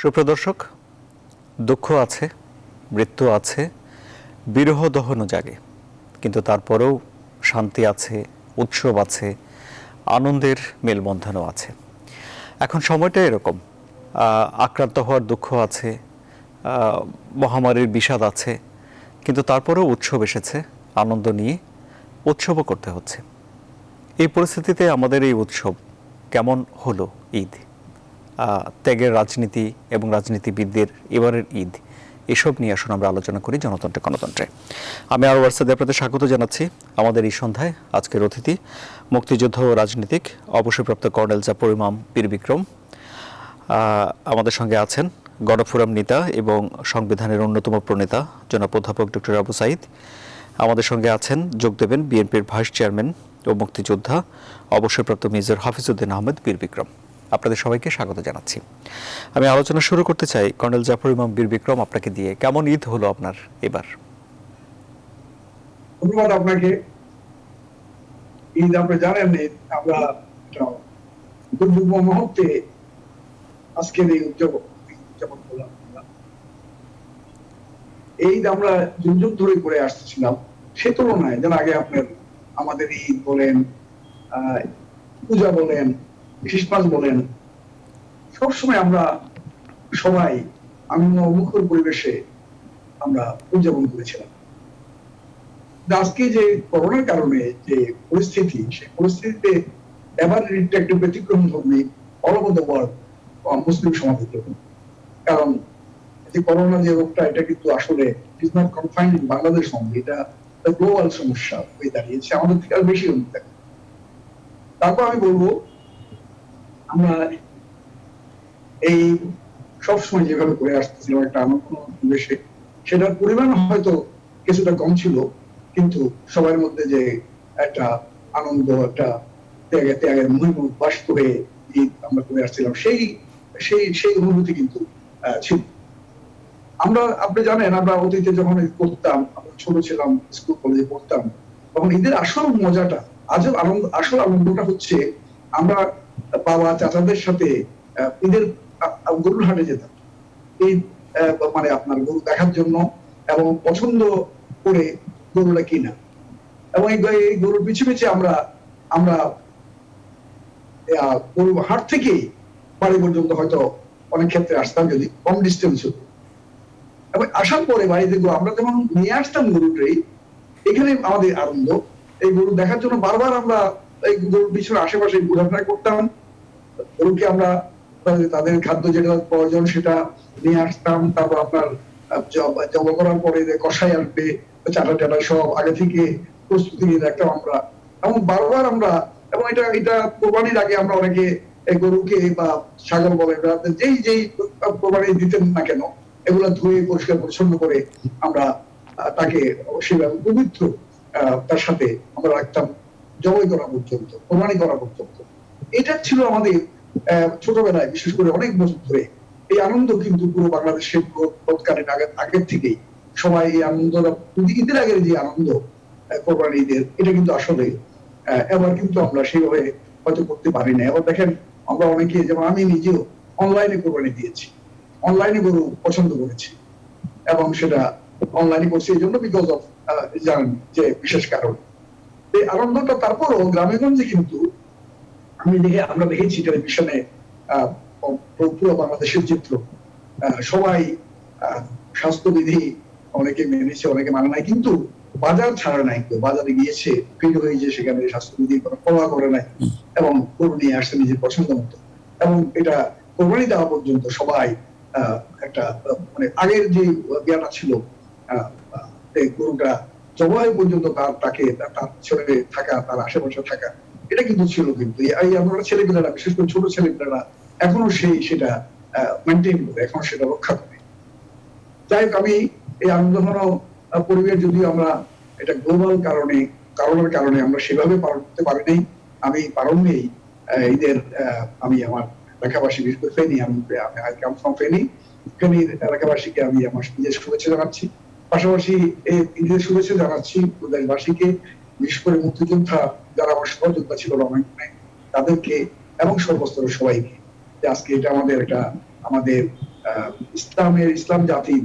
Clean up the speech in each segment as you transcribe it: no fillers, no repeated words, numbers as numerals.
সুপ্রদর্শক, দুঃখ আছে, মৃত্যু আছে, বিরহ দহনও জাগে, কিন্তু তারপরেও শান্তি আছে, উৎসব আছে, আনন্দের মেলবন্ধনও আছে। এখন সময়টা এরকম, আক্রান্ত হওয়ার দুঃখ আছে, মহামারীর বিষাদ আছে, কিন্তু তারপরেও উৎসব এসেছে, আনন্দ নিয়ে উৎসবও করতে হচ্ছে। এই পরিস্থিতিতে আমাদের এই উৎসব কেমন হলো ঈদ, ত্যাগের রাজনীতি এবং রাজনীতিবিদদের এবারের ঈদ, এসব নিয়ে আসুন আমরা আলোচনা করি জনতন্ত্রে গণতন্ত্রে। আমি আরও ওয়ার্সাদে আপনাদের স্বাগত জানাচ্ছি। আমাদের এই সন্ধ্যায় আজকের অতিথি মুক্তিযুদ্ধ ও রাজনীতিক অবসরপ্রাপ্ত কর্নেল জাফর ইমাম বীর বিক্রম। আমাদের সঙ্গে আছেন গণফোরাম নেতা এবং সংবিধানের অন্যতম প্রণেতা জনাব অধ্যাপক ডক্টর আবু সাঈদ। আমাদের সঙ্গে আছেন, যোগ দেবেন বিএনপির ভাইস চেয়ারম্যান ও মুক্তিযোদ্ধা অবসরপ্রাপ্ত মেজর হাফিজউদ্দিন আহমেদ বীর বিক্রম। আপনাদের সবাইকে স্বাগত জানাচ্ছি। আমি আলোচনা শুরু করতে চাই কর্নেল জাফর ইমাম বীর বিক্রম, আপনাকে দিয়ে। কেমন ঈদ হলো আপনার এবার? ধন্যবাদ আপনাকে। ঈদ আপনি জানেন, আমরা দুর্যোগ মুহূর্তে আজকের এই উদযাপন করলাম। এই ঈদ আমরা যুগ যুগ ধরে করে আসতেছিলাম, সে তুলনায় যেন আগে আপনার আমাদের ঈদ বলেন, পূজা বলেন, খ্রিস্টমাস বলেন, সবসময় আমরা সবাই মুখর পরিবেশে আমরা উদযাপন করেছিলাম। আজকে যে করোনার কারণে যে পরিস্থিতি, সেই পরিস্থিতিতে এবার ঈদটা একটু ব্যতিক্রম ধর্মী অল ওভার দ্য ওয়ার্ল্ড মুসলিম সমাজের জন্য। কারণ যে করোনা যে রোগটা, এটা কিন্তু আসলে is not confined in Bangladesh only, এটা গ্লোবাল সমস্যা হয়ে দাঁড়িয়েছে, আমাদের থেকে আরো বেশি অনুভূতি। তারপর আমি বলবো, আমরা এই সবসময় যেভাবে করে আসতেছিলাম একটা আনন্দ পরিবেশে, সেটার পরিমাণ হয়তো কিছুটা কম ছিল, কিন্তু সবার মধ্যে যে একটা আনন্দ, একটা ত্যাগের মহিমা উদ্ভাসিত হয়ে ঈদ আমরা করে আসছিলাম, সেই সেই সেই অনুভূতি কিন্তু ছিল। আপনি জানেন, আমরা অতীতে যখন পড়তাম, আমরা ছোট ছিলাম, স্কুল কলেজে পড়তাম, তখন ঈদের আসল মজাটা, আসল আনন্দটা হচ্ছে আমরা বাবা চাচাদের সাথে ঈদের গরুর হাটে যেতাম, এই মানে আপনার গরু দেখার জন্য, এবং পছন্দ করে গরুটা কিনা, এবং এই গরুর পিছু পিছে আমরা আমরা গরু হাট থেকে বাড়ি পর্যন্ত হয়তো অনেক ক্ষেত্রে আসতাম, যদি কম ডিস্টেন্স হতো। এবং আসার পরে বাড়িতে আমরা যখন নিয়ে আসতাম গরুটাই, এখানে আমাদের আনন্দ। এই গরু দেখার জন্য বারবার আমরা এই গরুর পিছনে আশেপাশে ঘোরাফেরা করতাম, গরুকে আমরা তাদের খাদ্য যেটা প্রয়োজন সেটা নিয়ে আসতাম। তারপর আপনার জবা করার পরে কষাই আসবে, চাটা টাটা সব আগে থেকে প্রস্তুতি নিয়ে রাখতাম আমরা। এবং বারবার আমরা, এবং এটা কোরবানির আগে আমরা অনেকে গরুকে বা ছাগল বলে যেই কোরবানি দিতেন না কেন, এগুলা ধুয়ে পরিষ্কার পরিচ্ছন্ন করে আমরা তাকে সেভাবে পবিত্র তার সাথে আমরা রাখতাম জবাই করা পর্যন্ত, কোরবানি করা পর্যন্ত। এটা ছিল আমাদের ছোটবেলায়, বিশেষ করে অনেক বছর ধরে এই আনন্দ। কিন্তু পুরো বাংলাদেশের তৎকালীন আগের থেকেই সবাই এই আনন্দটা, ঈদের আগের যে আনন্দ কোরবানি ঈদের, এটা কিন্তু আসলে এবার কিন্তু আমরা সেইভাবে হয়তো করতে পারি না। এবার দেখেন, আমরা অনেকে, যেমন আমি নিজেও অনলাইনে কোরবানি দিয়েছি, অনলাইনে গরু পছন্দ করেছি, এবং সেটা অনলাইনে করছি এই জন্য বিকজ অফ জানেন যে বিশেষ কারণ। এই আনন্দটা তারপরও গ্রামে গঞ্জে কিন্তু আমরা দেখেছি টেলিভিশনে পুরো বাংলাদেশের চিত্র, সবাই স্বাস্থ্যবিধি অনেকে মেনেছে, অনেকে মানে নাই, কিন্তু বাজার ছাড়া নাই, কেউ বাজারে গিয়েছে, ফিট হয়ে যে সেখানে স্বাস্থ্যবিধি ফলো করে নাই, এবং গরু নিয়ে আসছে নিজের পছন্দ মতো। এবং এটা কোরবানি দেওয়া পর্যন্ত সবাই একটা মানে আগের যে জ্ঞানটা ছিল, গরুটা জবাই পর্যন্ত তাকে তার ছেলে থাকা, তার আশেপাশে থাকা, এটা কিন্তু ছিল। কিন্তু এই আমরা ছেলেপেলেরা, বিশেষ করে ছোট ছেলেপেলেরা এখনো সেটা মেনটেন করে, এখন সেটা রক্ষা করে। যাই হোক, আমি এই আনন্দঘন পরিবেশ, যদিও আমরা এটা গ্লোবাল কারণের কারণে আমরা সেভাবে পালন করতে পারি নাই। আমি পালন নেই ঈদের, আমি আমার এলাকাবাসী, বিশেষ করে ফেনী, ফেনীর এলাকাবাসীকে আমি আমার নিজের শুভেচ্ছা জানাচ্ছি। পাশাপাশি ঈদের শুভেচ্ছা জানাচ্ছি দেশবাসীকে, বিশেষ করে মুক্তিযোদ্ধা যারা আমার সহযোদ্ধা ছিল তাদেরকে, এবং সর্বস্তরের সবাইকে। আজকে এটা আমাদের ইসলাম জাতি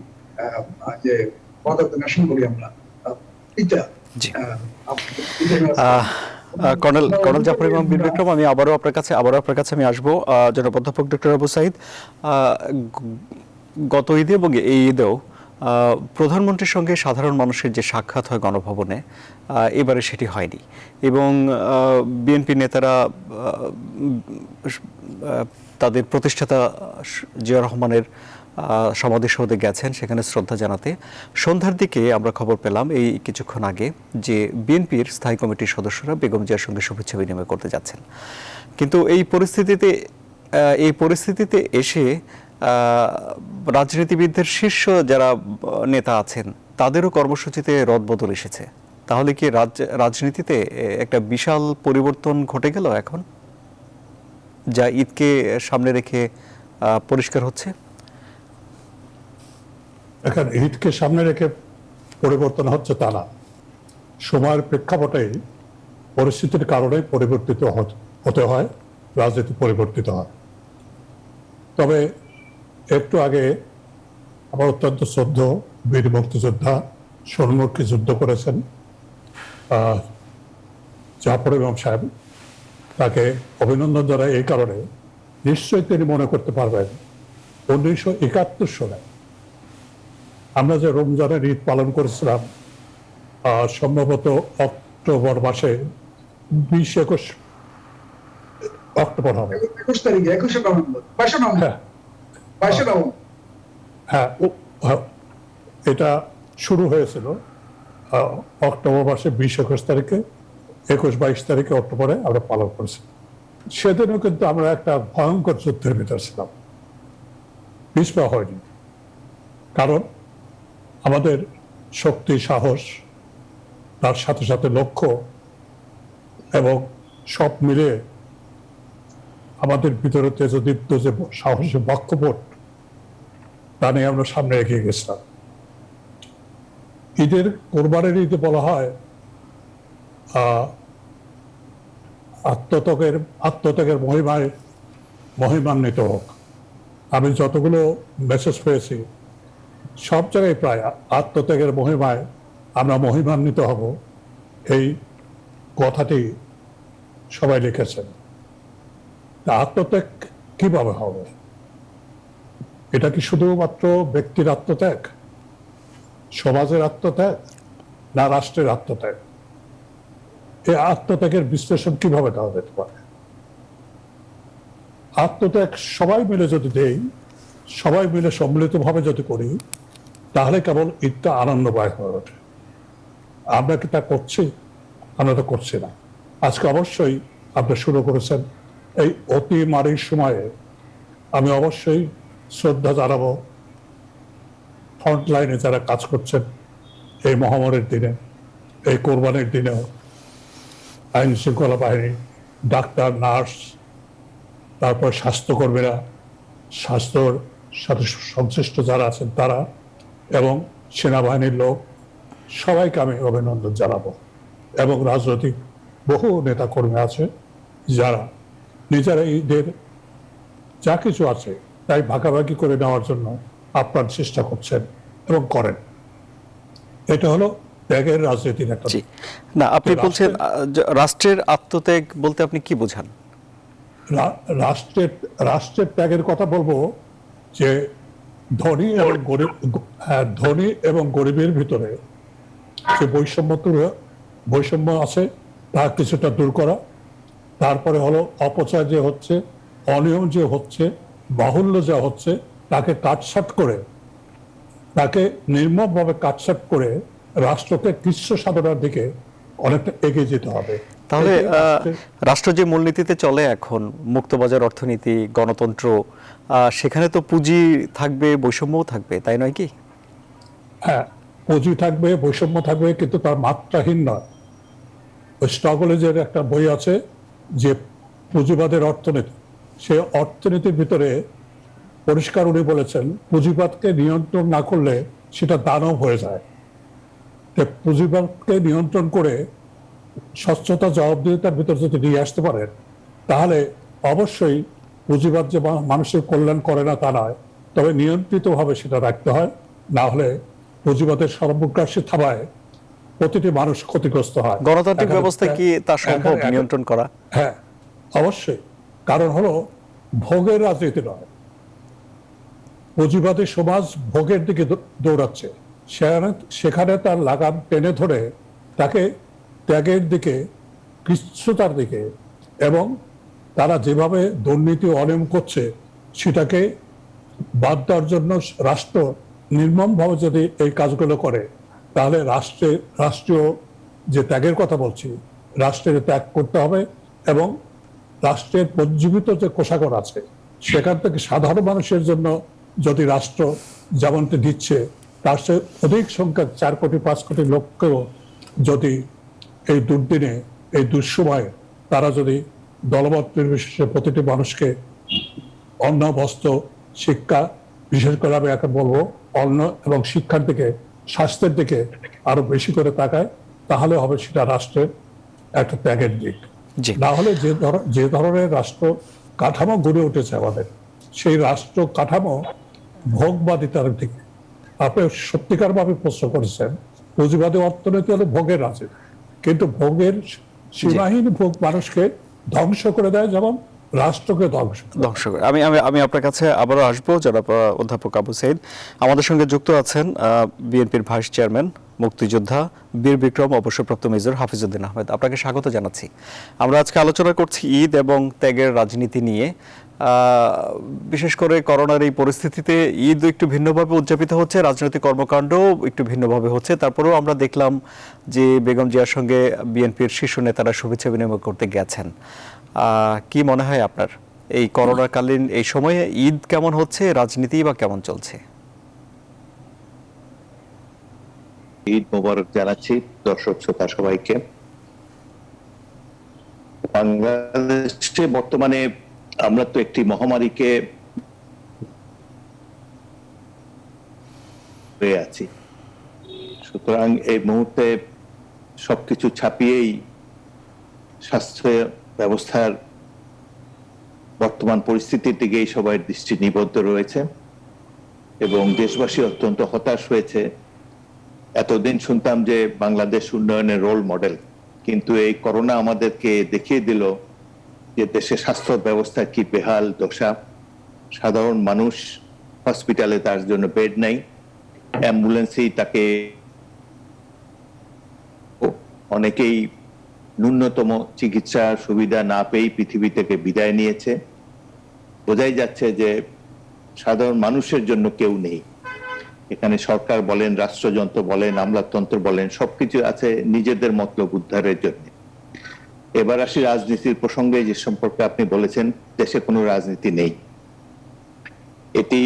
যে নেশন বলি আমরা, এটা জি। আহ, কর্নেল জাফর ইমাম বীর বিক্রম, আমি আবারও আপনার কাছে আমি আসবো। জনাব অধ্যাপক ডক্টর আবু সাঈদ, গত ঈদে এবং এই ঈদেও প্রধানমন্ত্রীর সঙ্গে সাধারণ মানুষের যে সাক্ষাৎ হয় গণভবনে, এবারে সেটি হয়নি এবং বিএনপি নেতারা তাদের প্রতিষ্ঠাতা জিয়া রহমানের সমাধিসৌধে গেছেন সেখানে শ্রদ্ধা জানাতে। সন্ধ্যার দিকে আমরা খবর পেলাম এই কিছুক্ষণ আগে যে বিএনপির স্থায়ী কমিটির সদস্যরা বেগম জিয়ার সঙ্গে শুভেচ্ছা বিনিময় করতে যাচ্ছেন। কিন্তু এই পরিস্থিতিতে এসে রাজনীতিবিদদের শীর্ষ যারা নেতা আছেন তাদেরও কর্মসূচিতে রদবদল এসেছে। তাহলে কি রাজনীতিতে একটা বিশাল পরিবর্তন ঘটে গেল এখন, যা ঈদকে সামনে রেখে পরিষ্কার হচ্ছে? এখন ঈদকে সামনে রেখে পরিবর্তন হচ্ছে তা না, সময়ের প্রেক্ষাপটেই পরিস্থিতির কারণে পরিবর্তিত হতে হয়, রাজনীতি পরিবর্তিত হয়। তবে একটু আগে আমার অত্যন্ত শ্রদ্ধেয় বীর মুক্তিযোদ্ধা স্বর্ণমুখী যুদ্ধ করেছেন জাফর ইমাম সাহেব, তাকে অভিনন্দন জানাই এই কারণে, নিশ্চয়ই তিনি মনে করতে পারবেন 1971 সালে আমরা যে রমজানের ঈদ পালন করেছিলাম, সম্ভবত অক্টোবর মাসে 20-21 অক্টোবর হবে, 21 তারিখে, 21 নভেম্বর, 22 নভেম্বর, 22 নভেম্বর, হ্যাঁ, এটা শুরু হয়েছিল অক্টোবর মাসে 20-21 তারিখে, 21-22 তারিখে অক্টোবরে আমরা পালন করেছি। সেদিনও কিন্তু আমরা একটা ভয়ঙ্কর যুদ্ধের ভিতর ছিলাম, পিছপা হয়নি, কারণ আমাদের শক্তি, সাহস, তার সাথে সাথে লক্ষ্য এবং সব মিলে আমাদের ভিতরে তেজদীপ্ত যে সাহসী বক্ষপট, তা নিয়ে আমরা সামনে এগিয়ে গেছিলাম। ঈদের কোরবানির ঈদে বলা হয় আত্মত্যাগের মহিমান্বিত হোক। আমি যতগুলো মেসেজ পেয়েছি সব জায়গায় প্রায় আত্মত্যাগের মহিমায় আমরা মহিমান্বিত হব, এই কথাটি সবাই লিখেছেন। আত্মত্যাগ কিভাবে হবে? এটা কি শুধুমাত্র ব্যক্তির আত্মত্যাগ, সমাজের আত্মত্যাগ, না রাষ্ট্রের আত্মত্যাগ? এই আত্মত্যাগের বিশ্লেষণ কিভাবে দেওয়া যেতে পারে? আত্মত্যাগ সবাই মিলে যদি দেই, সবাই মিলে সম্মিলিতভাবে যদি করি, তাহলে কেবল ঈদটা আনন্দময় হয়ে ওঠে। আমরা কি তা করছি? আমরা তো করছি না। আজকে অবশ্যই আপনি শুরু করেছেন এই অতি মারির সময়ে, আমি অবশ্যই শ্রদ্ধা জানাবো ফ্রন্ট লাইনে যারা কাজ করছেন এই মহামারীর দিনে, এই কোরবানির দিনেও, আইন শৃঙ্খলা বাহিনী, ডাক্তার, নার্স, তারপর স্বাস্থ্যকর্মীরা, স্বাস্থ্যর সাথে সংশ্লিষ্ট যারা আছেন তারা, এবং সেনাবাহিনীর লোক, সবাইকে আমি অভিনন্দন জানাবো। এবং রাজনৈতিক বহু নেতা কর্মী আছে যারা নিজেরা ঈদের যা কিছু আছে তাই ভাগাভাগি করে নেওয়ার জন্য আপ্রাণ চেষ্টা করছেন এবং করেন। এটা হলো ত্যাগের রাজনীতির একটা। না, আপনি বলছেন রাষ্ট্রের আত্মত্যাগ বলতে আপনি কি বোঝান? রাষ্ট্রের ত্যাগের কথা বলবো যে ধনী এবং গরিবের ভিতরে যে বৈষম্য আছে তা কিছুটা দূর করা। তারপরে হলো অপচয় যে হচ্ছে, অনিয়ম যে হচ্ছে, বাহুল্য যা হচ্ছে, তাকে কাটছাট করে, তাকে নির্মমভাবে কাটছাট করে রাষ্ট্রকে কৃচ্ছ সাধনার দিকে অনেকটা এগিয়ে যেতে হবে। তাহলে রাষ্ট্র যে মূলনীতিতে চলে এখন, মুক্তবাজার অর্থনীতি, গণতন্ত্র, সেখানে তো পুঁজি থাকবে, বৈষম্যও থাকবে, তাই নয় কি? হ্যাঁ, পুঁজি থাকবে, বৈষম্য থাকবে, কিন্তু তার মাত্রাহীন নয়। স্টকলেজের একটা বই আছে যে পুঁজিবাদের অর্থনীতি, সে অর্থনীতির ভিতরে পরিষ্কার উনি বলেছেন পুঁজিবাদকে নিয়ন্ত্রণ না করলে সেটা দানব হয়ে যায়। পুঁজিবাদকে নিয়ন্ত্রণ করে স্বচ্ছতা, জবাবদিহিতার ভিতর যদি নিয়ে আসতে পারেন, তাহলে অবশ্যই পুঁজিবাদ যে মানুষের কল্যাণ করে না তা নয়, তবে নিয়ন্ত্রিতভাবে সেটা রাখতে হয়, না হলে পুঁজিবাদের সর্বগ্রাসী থাবায় প্রতিটি মানুষ ক্ষতিগ্রস্ত হয়। গণতান্ত্রিক ব্যবস্থায় কি তা সম্ভব নিয়ন্ত্রণ করা? হ্যাঁ, অবশ্যই। কারণ হলো ভোগের রাজনীতি নয়, পুঁজিবাদী সমাজ ভোগের দিকে দৌড়াচ্ছে। সেখানে তার লাগাম টেনে ধরে তাকে ত্যাগের দিকে, কৃচ্ছতার দিকে, এবং তারা যেভাবে দুর্নীতি অনিয়ম করছে সেটাকে বাদ দেওয়ার জন্য রাষ্ট্র নির্মমভাবে যদি এই কাজগুলো করে, তাহলে রাষ্ট্রীয় যে ত্যাগের কথা বলছি, রাষ্ট্রের ত্যাগ করতে হবে। এবং রাষ্ট্রের পঞ্জীবিত যে কোষাগার আছে সেখান থেকে সাধারণ মানুষের জন্য যদি রাষ্ট্র যেমনটি দিচ্ছে তার চেয়ে অধিক সংখ্যক 4 কোটি 5 কোটি লোককেও যদি এই দুর্দিনে, এই দুঃসময়ে তারা যদি দলমত নির্বিশেষে প্রতিটি মানুষকে অন্ন, বস্ত্র, শিক্ষা, বিশেষ করে আমি এখন বলবো অন্ন এবং শিক্ষার দিকে, স্বাস্থ্যের দিকে আরো বেশি করে তাকায়, তাহলে হবে সেটা রাষ্ট্রের একটা ত্যাগের দিক। না হলে যে ধরনের রাষ্ট্র কাঠামো গড়ে উঠেছে আমাদের, সেই রাষ্ট্র কাঠামো ভোগবাদিতার দিকে। আপনি সত্যিকার ভাবে প্রশ্ন করেছেন, পুঁজিবাদী অর্থনীতি হলো ভোগের রাজনীতি, কিন্তু ভোগের সীমাহীন ভোগ মানুষকে ধ্বংস করে দেয়, যেমন রাষ্ট্রকে ধ্বংস করে। আমি আপনার কাছে আবারও আসবো। জনাব অধ্যাপক আবু সাঈদ আমাদের সঙ্গে যুক্ত আছেন, বিএনপির ভাইস চেয়ারম্যান, মুক্তিযোদ্ধা, বীর বিক্রম অবসরপ্রাপ্ত মেজর হাফিজউদ্দিন আহমেদ। আপনাকে স্বাগত জানাচ্ছি। আমরা আজকে আলোচনা করছি ঈদ এবং ত্যাগের রাজনীতি নিয়ে। বিশেষ করে করোনার এই পরিস্থিতিতে ঈদ একটু ভিন্নভাবে উদযাপিত হচ্ছে, রাজনৈতিক কর্মকাণ্ডও একটু ভিন্নভাবে হচ্ছে। তারপরেও আমরা দেখলাম যে বেগম জিয়ার সঙ্গে বিএনপির শীর্ষ নেতারা শুভেচ্ছা বিনিময় করতে গেছেন। কি মনে হয় আপনার, এই করোনাকালীন এই সময়ে ঈদ কেমন হচ্ছে, রাজনীতি বা কেমন চলছে? ঈদ মোবারক জানাচ্ছি দর্শক শ্রোতা সবাইকে। বাংলাদেশে বর্তমানে আমরা তো একটি মহামারীকে হয়ে আছি, সুতরাং এই মুহূর্তে সবকিছু ছাপিয়েই স্বাস্থ্য ব্যবস্থার বর্তমান পরিস্থিতির দিকেই সবাই দৃষ্টি নিবদ্ধ রয়েছে এবং দেশবাসী অত্যন্ত হতাশ হয়েছে। এতদিন শুনতাম যে বাংলাদেশ উন্নয়নের রোল মডেল, কিন্তু এই করোনা আমাদেরকে দেখিয়ে দিল যে দেশের স্বাস্থ্য ব্যবস্থা কি বেহাল দশা। সাধারণ মানুষ হসপিটালে তার জন্য বেড নাই, অ্যাম্বুলেন্সেই তাকে, অনেকেই ন্যূনতম চিকিৎসা সুবিধা না পেয়ে পৃথিবী থেকে বিদায় নিয়েছে। বোঝাই যাচ্ছে যে সাধারণ মানুষের জন্য কেউ নেই। এখানে সরকার বলেন, রাষ্ট্রযন্ত্র বলেন, আমলাতন্ত্র বলেন, সবকিছু আছে নিজেদের মতলব উদ্ধারের জন্য। এবার আসি রাজনীতির প্রসঙ্গে, যে সম্পর্কে আপনি বলেছেন দেশে কোনো রাজনীতি নেই। এটি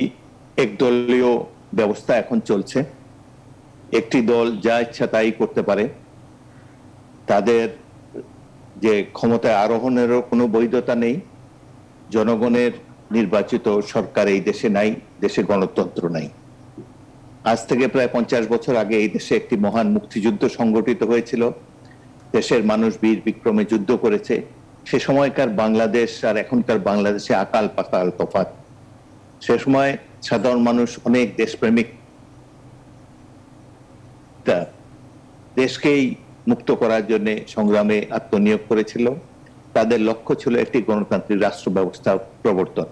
একদলীয় ব্যবস্থা এখন চলছে। একটি দল যা ইচ্ছা তাই করতে পারে, তাদের যে ক্ষমতায় আরোহণেরও কোনো বৈধতা নেই। জনগণের নির্বাচিত সরকার এই দেশে নাই, দেশে গণতন্ত্র নাই। আজ থেকে প্রায় 50 বছর আগে এই দেশে একটি মহান মুক্তিযুদ্ধ সংগঠিত হয়েছিল। দেশের মানুষ বীর বিক্রমে যুদ্ধ করেছে। সে সময়কার বাংলাদেশ আর এখনকার বাংলাদেশে আকাল পাতাল তফাৎ। সে সময় সাধারণ মানুষ অনেক দেশপ্রেমিক দেশকেই মুক্ত করার জন্য সংগ্রামে আত্মনিয়োগ করেছিল। তাদের লক্ষ্য ছিল একটি গণতান্ত্রিক রাষ্ট্র ব্যবস্থা প্রবর্তন।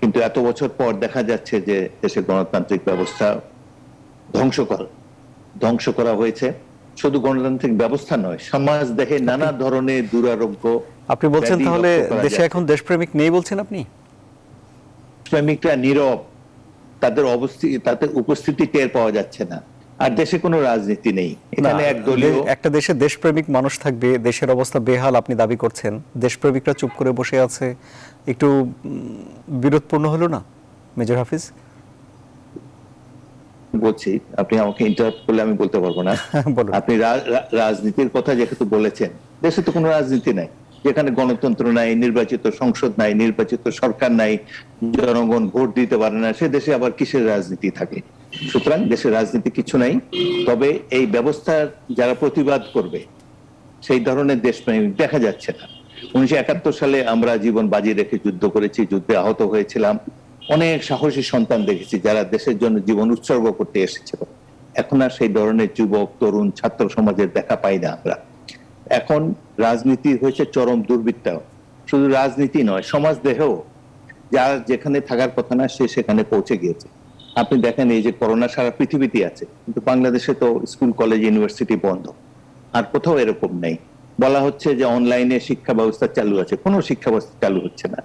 কিন্তু এত বছর পর দেখা যাচ্ছে যে দেশের গণতান্ত্রিক ব্যবস্থা ধ্বংস করা হয়েছে। শুধু গণতান্ত্রিক ব্যবস্থা নয়, সমাজ দেখে নানা ধরনের দুরারোগ্য। আপনি বলছেন তাহলে দেশে এখন দেশপ্রেমিক নেই বলছেন আপনি? প্রেমিকরা নীরব, তাদের উপস্থিতি টের পাওয়া যাচ্ছে না। আর দেশে কোনো রাজনীতি নেই। এখানে একদলীয় একটা দেশে দেশপ্রেমিক মানুষ থাকবে, দেশের অবস্থা বেহাল আপনি দাবি করছেন, দেশপ্রেমিকরা চুপ করে বসে আছে, একটু বিরোধপূর্ণ হলো না মেজর হাফিজ? বলছি, আপনি আমাকে ইন্টারাপ্ট করলে আমি বলতে পারবো না। আপনি রাজনীতির কথা যেহেতু বলেছেন, দেশে তো কোনো রাজনীতি নাই, যেখানে গণতন্ত্র নাই, নির্বাচিত সংসদ নাই, নির্বাচিত সরকার নাই, জনগণ ভোট দিতে পারে না, সে দেশে আবার কিসের রাজনীতি থাকে? সুতরাং দেশের রাজনীতি কিছু নাই। তবে এই ব্যবস্থার যারা প্রতিবাদ করবে সেই ধরনের দেশপ্রেমিক দেখা যাচ্ছে না। 1971 সালে আমরা জীবন বাজি রেখে যুদ্ধ করেছি, যুদ্ধে আহত হয়েছিলাম, অনেক সাহসী সন্তান দেখেছি যারা দেশের জন্য জীবন উৎসর্গ করতে এসেছিল। এখন আর সেই ধরনের যুবক, তরুণ, ছাত্র সমাজের দেখা পাই না আমরা। এখন রাজনীতি হয়েছে চরম দুর্বৃত্তায়ন। শুধু রাজনীতি নয়, সমাজ দেহেও যার যেখানে থাকার কথা না সে সেখানে পৌঁছে গিয়েছে। আপনি দেখেন এই যে করোনা সারা পৃথিবীতে আছে, কিন্তু বাংলাদেশে তো স্কুল, কলেজ, ইউনিভার্সিটি বন্ধ। আর কোথাও এরকম নেই। বলা হচ্ছে যে অনলাইনে শিক্ষা ব্যবস্থা চালু আছে, কোনো শিক্ষা ব্যবস্থা চালু হচ্ছে না।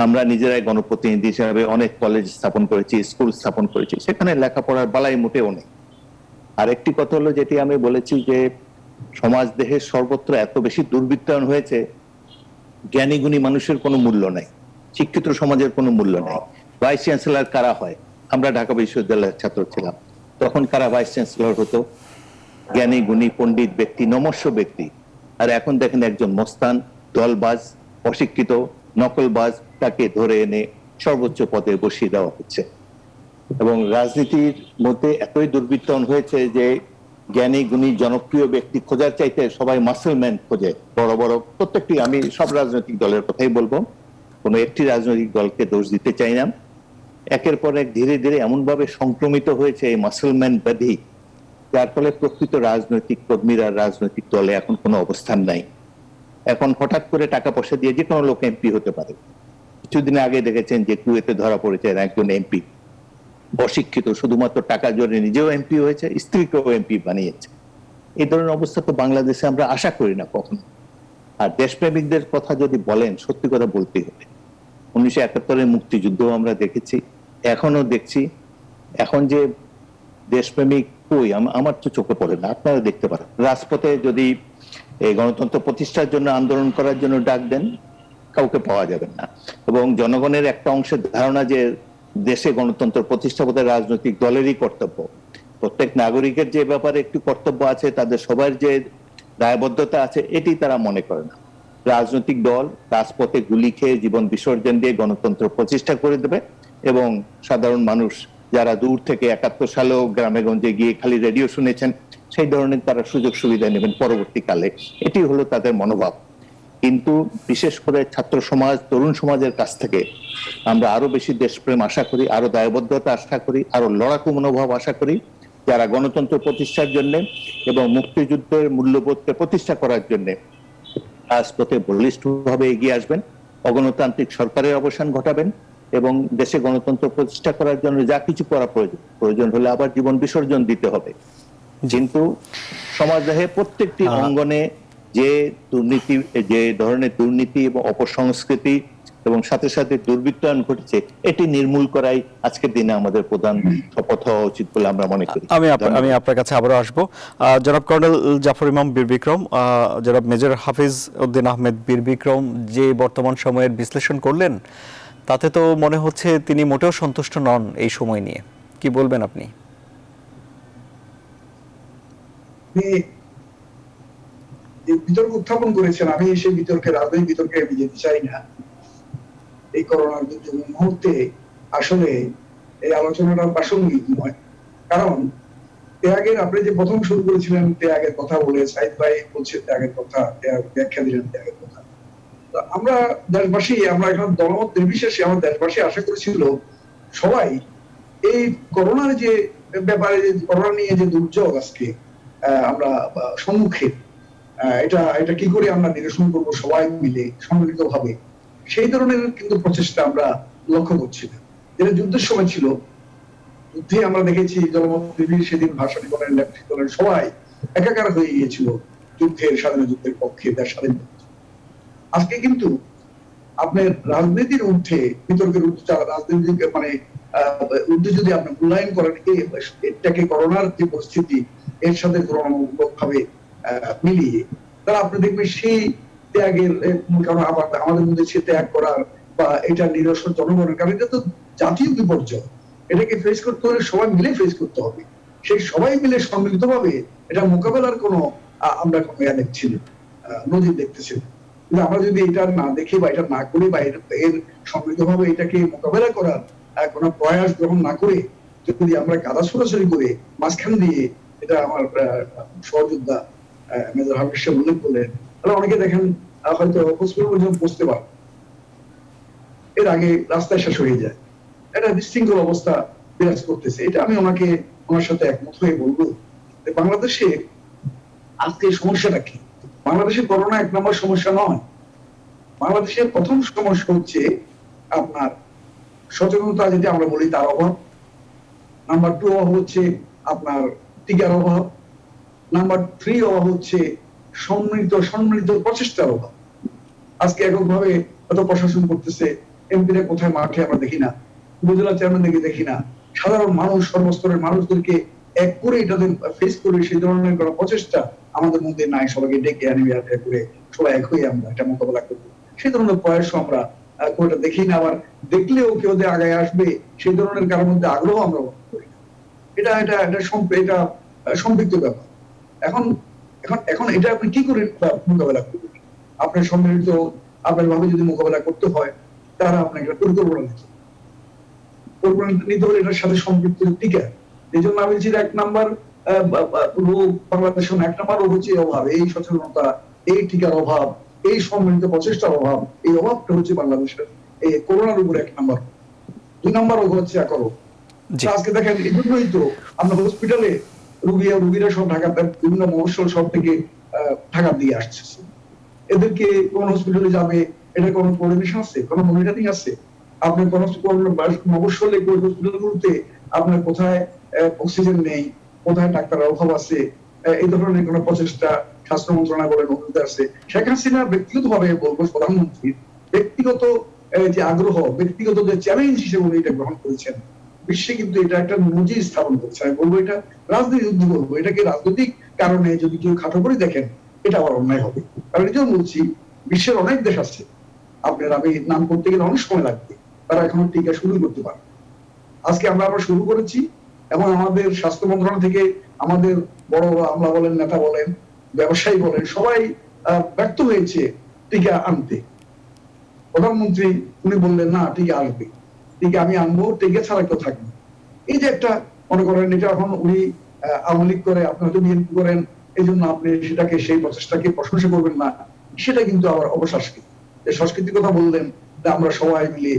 আমরা নিজেরাই গণপ্রতিনিধি হিসাবে অনেক কলেজ স্থাপন করেছি, স্কুল স্থাপন করেছি, সেখানে লেখাপড়ার বালাই মোটেও নেই। আর একটি কথা হলো, যেটি আমি বলেছি, যে সমাজ দেহের সর্বত্র এত বেশি দুর্বৃত্তায়ন হয়েছে, জ্ঞানী গুণী মানুষের কোনো মূল্য নাই, শিক্ষিত সমাজের কোনো মূল্য নাই। ভাইস চ্যান্সেলর কারা হয়? আমরা ঢাকা বিশ্ববিদ্যালয়ের ছাত্র ছিলাম, তখন কারা ভাইস চ্যান্সেলর হতো? জ্ঞানী গুণী পণ্ডিত ব্যক্তি, নমস্য ব্যক্তি। আর এখন দেখেন একজন মস্তান, দলবাজ, অশিক্ষিত, নকলবাজ, তাকে ধরে এনে সর্বোচ্চ পদে বসিয়ে দেওয়া হচ্ছে। এবং রাজনীতির মধ্যে এতই দুর্বৃত্তায়ন হয়েছে যে জ্ঞানী গুণী জনপ্রিয় ব্যক্তি খোঁজার চাইতে সবাই মাসলম্যান খোঁজে। বড় বড় প্রত্যেকটি, আমি সব রাজনৈতিক দলের কথাই বলবো, কোনো একটি রাজনৈতিক দলকে দোষ দিতে চাই না। একের পর এক ধীরে ধীরে এমন ভাবে সংক্রমিত হয়েছে এই মাসলম্যান ব্যাধি, যার ফলে প্রকৃত রাজনৈতিক কর্মীরা রাজনৈতিক দলে এখন কোনো অবস্থান নাই। এখন হঠাৎ করে টাকা পয়সা দিয়ে যে কোনো লোক এমপি হতে পারে। কিছুদিন আগে দেখেছেন যে কুয়েতে ধরা পড়েছে একজন এমপি, অশিক্ষিত, শুধুমাত্র টাকা জোরে নিজেও এমপি হয়েছে, স্ত্রীকেও এমপি বানিয়েছে। এই ধরনের অবস্থা তো বাংলাদেশে আমরা আশা করি না কখনো। আর দেশপ্রেমিকদের কথা যদি বলেন, সত্যি কথা বলতেই হবে, 1971-এর মুক্তিযুদ্ধ আমরা দেখেছি, এখনো দেখছি। এখন যে দেশপ্রেমিক কই, আমার তো চোখে পড়ে না, আপনারা দেখতে পারেন। রাজপথে যদি এই গণতন্ত্র প্রতিষ্ঠার জন্য আন্দোলন করার জন্য ডাক দেন, কাউকে পাওয়া যাবে না। এবং জনগণের একটা অংশের ধারণা যে দেশে গণতন্ত্র প্রতিষ্ঠা বোধহয় রাজনৈতিক দলেরই কর্তব্য। প্রত্যেক নাগরিকের যে ব্যাপারে একটু কর্তব্য আছে, তাদের সবার যে দায়বদ্ধতা আছে, এটি তারা মনে করে না। রাজনৈতিক দল রাজপথে গুলি খেয়ে জীবন বিসর্জন দিয়ে গণতন্ত্র প্রতিষ্ঠা করে দেবে, এবং সাধারণ মানুষ যারা দূর থেকে 71 সালেও গ্রামে গঞ্জে গিয়ে খালি রেডিও শুনেছেন, সেই ধরনের তারা সুযোগ সুবিধা নেবেন পরবর্তীকালে। এটি হলো তাদের মনোভাব। কিন্তু বিশেষ করে ছাত্র সমাজ, তরুণ সমাজের কাছ থেকে আমরা আরো বেশি দেশপ্রেম আশা করি, আরো দায়বদ্ধতা আশা করি, আরো লড়াকু মনোভাব আশা করি, যারা গণতন্ত্র প্রতিষ্ঠার জন্য এবং মুক্তিযুদ্ধের মূল্যবোধকে প্রতিষ্ঠা করার জন্য রাজপথে বলিষ্ঠভাবে এগিয়ে আসবেন, অগণতান্ত্রিক সরকারের অবসান ঘটাবেন, এবং দেশে গণতন্ত্র প্রতিষ্ঠা করার জন্য যা কিছু করা প্রয়োজন হলে আবার জীবন বিসর্জন দিতে হবে। কিন্তু সমাজদেহে প্রত্যেকটি অঙ্গনে যে দুর্নীতি, যে ধরনের দুর্নীতি এবং অপসংস্কৃতি এবং সাথে সাথে দুর্বৃত্তায়ন ঘটেছে, এটি নির্মূল করাই আজকের দিনে আমাদের প্রধান শপথ হওয়া উচিত বলে আমরা মনে করি। আমি আপনার কাছে আবারও আসবো। জনাব কর্নেল জাফর ইমাম বীর বিক্রম, জনাব মেজর হাফিজ উদ্দিন আহমেদ বীর বিক্রম যে বর্তমান সময়ের বিশ্লেষণ করলেন, তাতে তো মনে হচ্ছে তিনি মোটেও সন্তুষ্ট নন এই সময় নিয়ে। কি বলবেন আপনি? বিতর্ক উত্থাপন করেছেন, আমি সেই বিতর্কে, রাজনৈতিক বিতর্কে আমি যেতে চাই না। এই করোনার মুহূর্তে আসলে এই আলোচনাটা প্রাসঙ্গিক নয়। কারণ ত্যাগের, আপনি যে প্রথম শুরু করেছিলেন ত্যাগের কথা বলে, সাইদ ভাই বলছে ত্যাগের কথা, ব্যাখ্যা দিলেন ত্যাগের কথা। আমরা দেশবাসী, আমরা এখন দলমত নির্বিশেষে আমার দেশবাসী আশা করেছিল সবাই এই করোনার যে ব্যাপারে, করোনা নিয়ে যে দুর্যোগ আজকে আমরা সম্মুখে, এটা কি করে আমরা নিরসন করবো সবাই মিলে সম্মিলিত ভাবে, সেই ধরনের কিন্তু প্রচেষ্টা আমরা লক্ষ্য করছি না। যেটা যুদ্ধের সময় ছিল, যুদ্ধে আমরা দেখেছি জনমত সেদিন ভাষণী বলেন, লেফটেন্যান্ট বলেন, সবাই একাকার হয়ে গিয়েছিল যুদ্ধের, স্বাধীনতা যুদ্ধের পক্ষে, দেশ স্বাধীন। আজকে কিন্তু আপনার রাজনীতির ঊর্ধ্বে, বিতর্কের ঊর্ধ্বে, রাজনীতিকে মানে ঊর্ধ্বে যদি আপনি মূল্যায়ন করেন এটাকে, করোনার যে পরিস্থিতি এর সাথে তুলনামূলক ভাবে মিলিয়ে, তারা আপনি দেখবেন সেই ত্যাগের, কারণ আমাদের মধ্যে সে ত্যাগ করার বা এটা নিরসন জনগণের, কারণ এটা তো জাতীয় বিপর্যয়, এটাকে ফেস করতে হলে সবাই মিলে ফেস করতে হবে। সেই সবাই মিলে সম্মিলিত ভাবে এটা মোকাবেলার কোনো আমরা কোনো দেখছি না, নজির দেখতেছি না। কিন্তু আমরা যদি এটা না দেখি বা এটা না করি বা এর সম্মিলিত ভাবে এটাকে মোকাবেলা করার কোনো প্রয়াস গ্রহণ না করে যদি আমরা গাদা সরাসরি করে মাঝখান দিয়ে, এটা আমার সহযোদ্ধা মেজর হাফিজ সাহেব উল্লেখ করলেন, তাহলে অনেকে দেখেন হয়তো হসপিটাল পর্যন্ত পৌঁছতে পারে, এর আগে রাস্তায় শেষ হয়ে যায়। একটা বিশৃঙ্খল অবস্থা বিরাজ করতেছে। এটা আমি ওনার সাথে একমত হয়ে বলবো যে বাংলাদেশে আজকে সমস্যাটা কি। বাংলাদেশে করোনা এক নম্বর সমস্যা নয়। বাংলাদেশের প্রথম সমস্যা হচ্ছে আপনার সচেতনতা, যদি আমরা বলি তার অভাব। নাম্বার 2 অভাব হচ্ছে আপনার টিকার অভাব। নাম্বার 3 অভাব হচ্ছে সম্মিলিত প্রচেষ্টার অভাব। আজকে এককভাবে হয়তো প্রশাসন করতেছে, এমপিরা কোথায় মাঠে আমরা দেখি না, উপজেলা চেয়ারম্যানদেরকে দেখি না, সাধারণ মানুষ সর্বস্তরের মানুষদেরকে এক করে এটাতে ফেস করে সেই ধরনের কোনো প্রচেষ্টা আমাদের মধ্যে নাই। সবাইকে ডেকে আনি করে সবাই এক হয়ে আমরা এটা মোকাবেলা করবো, সেই ধরনের প্রয়াসও আমরা কোনটা দেখি না। আবার দেখলেও কেউ যে আগায় আসবে সেই ধরনের কারোর মধ্যে আগ্রহ আমরা করি না। এটা এটা এটা এটা সম্পৃক্ত ব্যাপার। এখন এখন এখন এটা আপনি কি করে মোকাবেলা করবেন? আপনার সম্মিলিত আপনার ভাবে যদি মোকাবেলা করতে হয়, তারা আপনাকে একটা পরিকল্পনা নিতে হলে এটার সাথে সম্পৃক্ত টিকা। এই জন্য আমি বলছি 1 নাম্বার রোগ বাংলাদেশের 1 নাম্বার রোগ হচ্ছে অভাব, এই সচেতনতা, এই টিকার অভাব, এই সম্মিলিত প্রচেষ্টার অভাব। এই অভাবটা হচ্ছে বাংলাদেশের এই করোনার উপরে 1 নাম্বার। 2 নাম্বার রোগ হচ্ছে একরো। আজকে দেখেন এই জন্যই তো আমরা হসপিটালে রুগীরা সব ঢাকাতে বিভিন্ন মফস্বল সব থেকে ঢাকা দিয়ে আসছে। এদেরকে কোন হসপিটালে যাবে, এটা কোনো কোঅর্ডিনেশন আছে, কোনো মনিটরিং আছে? আপনার কোন মফস্বলে হসপিটালগুলোতে আপনার কোথায় অক্সিজেন নেই, কোথায় ডাক্তারের অভাব আছে, এই ধরনের কোন প্রচেষ্টা স্বাস্থ্য মন্ত্রণালয় বলেন অনুমতি আছে? শেখ হাসিনা ব্যক্তিগত ভাবে বলবো, প্রধানমন্ত্রীর ব্যক্তিগত যে আগ্রহ, ব্যক্তিগত যে চ্যালেঞ্জ হিসেবে উনি এটা গ্রহণ করেছেন, বিশ্বে কিন্তু এটা একটা নজির স্থাপন করছে। আমি বলবো এটা রাজনৈতিক যুদ্ধ বলবো, এটাকে রাজনৈতিক কারণে যদি কেউ খাটো করে দেখেন এটা আবার অন্যায় হবে। কারণ এই জন্য বলছি, বিশ্বের অনেক দেশ আছে, আপনার আমি নাম করতে গেলে অনেক সময় লাগবে, তারা এখনো টিকা শুরু করতে পারে। আজকে আমরা আবার শুরু করেছি এবং আমাদের স্বাস্থ্য মন্ত্রণালয় থেকে আমাদের বড় আমলা বলেন, নেতা বলেন, ব্যবসায়ী বলেন, সবাই ব্যর্থ হয়েছে টিকা আনতে। প্রধানমন্ত্রী উনি বললেন না টিকা আসবে, টিকা আমি আনবো, টিকা ছাড়া কেউ থাকবে। এই যে একটা মনে করেন, এটা এখন উনি আওয়ামী লীগ করে, আপনি হয়তো বিএনপি করেন, এই জন্য আপনি সেটাকে সেই প্রচেষ্টাকে প্রশংসা করবেন না, সেটা কিন্তু আবার অপসংস্কৃতি। এই সংস্কৃতির কথা বললেন যে আমরা সবাই মিলে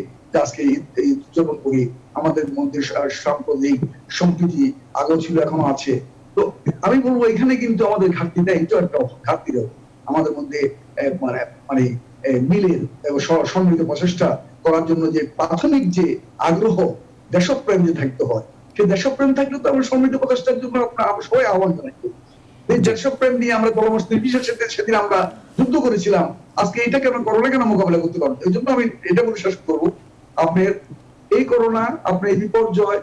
আজকে এই উদযাপন করি, আমাদের মধ্যে সাম্প্রদায়িক সম্প্রীতি আগেও ছিল, এখনো আছে। তো আমি বলবো এখানে কিন্তু আমাদের ঘাটতিটা একটু একটা ঘাটতি রয়েছে আমাদের মধ্যে, মানে মিলের সম্মিলিত প্রচেষ্টা করার জন্য যে প্রাথমিক যে আগ্রহ, দেশপ্রেম যে থাকতে হয়, সেই দেশপ্রেম থাকলে তো আমরা সম্মিলিত প্রচেষ্টার জন্য আমরা সবাই আহ্বান জানাই। এই দেশপ্রেম নিয়ে আমরা পরামর্শ নির্বিশেষে সেদিন আমরা যুদ্ধ করেছিলাম, আজকে এটাকে আমরা করোনা কেন মোকাবেলা করতে পারবো? এই জন্য আমি এটা বলে শেষ করবো, আপনার এই করোনা, আপনার এই বিপর্যয়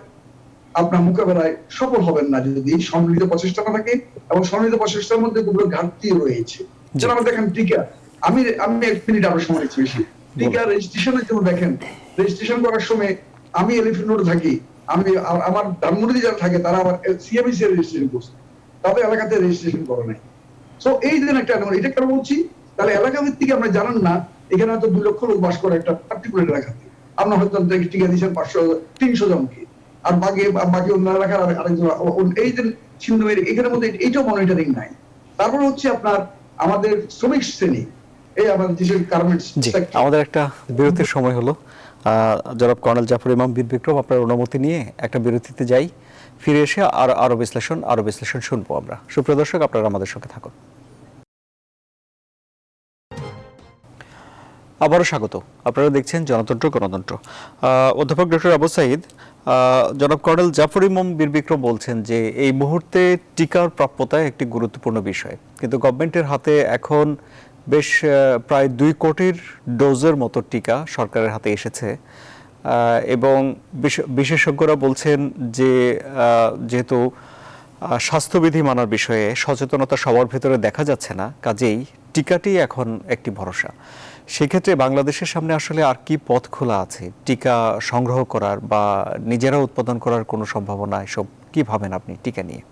আপনার মোকাবেলায় সফল হবেন না যদি সম্মিলিত প্রচেষ্টা না থাকে, এবং সম্মিলিত প্রচেষ্টার মধ্যে কোনো ঘাটতি রয়েছে। যেন আমরা দেখেন টিকা, আমি 1 মিনিট আপনার সময় নিচ্ছি বেশি। টিকা রেজিস্ট্রেশনের জন্য দেখেন, রেজিস্ট্রেশন করার সময় আমি এলিফ্যান্ট রোডে থাকি, আমি আমার ধানমন্ডি যারা থাকে তারা আবার সিএমসি রেজিস্ট্রেশন করছে, তাদের এলাকাতে রেজিস্ট্রেশন করে নাই। সো এই যে একটা, এটা কেন বলছি, তাহলে এলাকা ভিত্তিক আমরা জানেন না, এখানে হয়তো 2 লক্ষ লোক বাস করে একটা পার্টিকুলার এলাকাতে, আমরা হয়তো টিকা দিচ্ছেন 500-300 জনকে, আর বাকি অন্য এলাকার আরেকজন, এই যে ছিন্নমের এখানের মধ্যে এইটাও মনিটরিং নাই। তারপর হচ্ছে আপনার আমাদের শ্রমিক শ্রেণী, এই আমাদের দেশের গার্মেন্টস। আমাদের একটা বিরতির সময় হলো। জনাব কর্নেল জাফর ইমাম বীর বিক্রম, আপনার অনুমতি নিয়ে একটা বিরতিতে যাই, ফিরে এসে আরো বিশ্লেষণ শুনবো আমরা। সুপ্রিয় দর্শক, আপনারা আমাদের সঙ্গে থাকুন। আবারও স্বাগত। আপনারা দেখছেন জনতন্ত্র গণতন্ত্র। অধ্যাপক ডক্টর আবু সাঈদ, জনাব কর্নেল জাফর ইমাম বীর বিক্রম বলছেন যে এই মুহূর্তে টিকার প্রাপ্যতা একটি গুরুত্বপূর্ণ বিষয়, কিন্তু গভর্নমেন্টের হাতে এখন বেশ প্রায় 2 কোটির ডোজের মতো টিকা সরকারের হাতে এসেছে, এবং বিশেষজ্ঞরা বলছেন যে যেহেতু স্বাস্থ্যবিধি মানার বিষয়ে সচেতনতা সবার ভেতরে দেখা যাচ্ছে না, কাজেই টিকাটি এখন একটি ভরসা। সেক্ষেত্রে বাংলাদেশের সামনে আসলে আর কি পথ খোলা আছে টিকা সংগ্রহ করার বা নিজেরা উৎপাদন করার কোনো সম্ভাবনা, এসব কি ভাবেন আপনি টিকা নিয়ে?